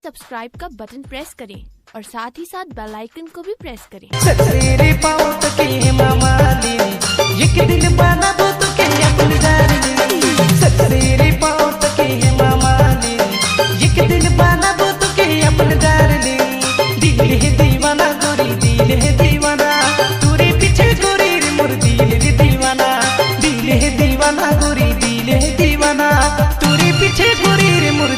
Subscribe का button press करें और साथ ही साथ बेल आइकन को भी प्रेस करें। तेरे पाँव तक के मामा दी एक दिन बना दो तो के अपनी दारी तेरे पाँव तक के मामा दी एक दिन बना दो तो के अपनी दारी दिल है दीवाना गोरी दिल है दीवाना तुरे पीछे गोरी मोर दिल है दीवाना दिल है दीवाना गोरी दिल है दीवाना तुरे पीछे गोरी मोर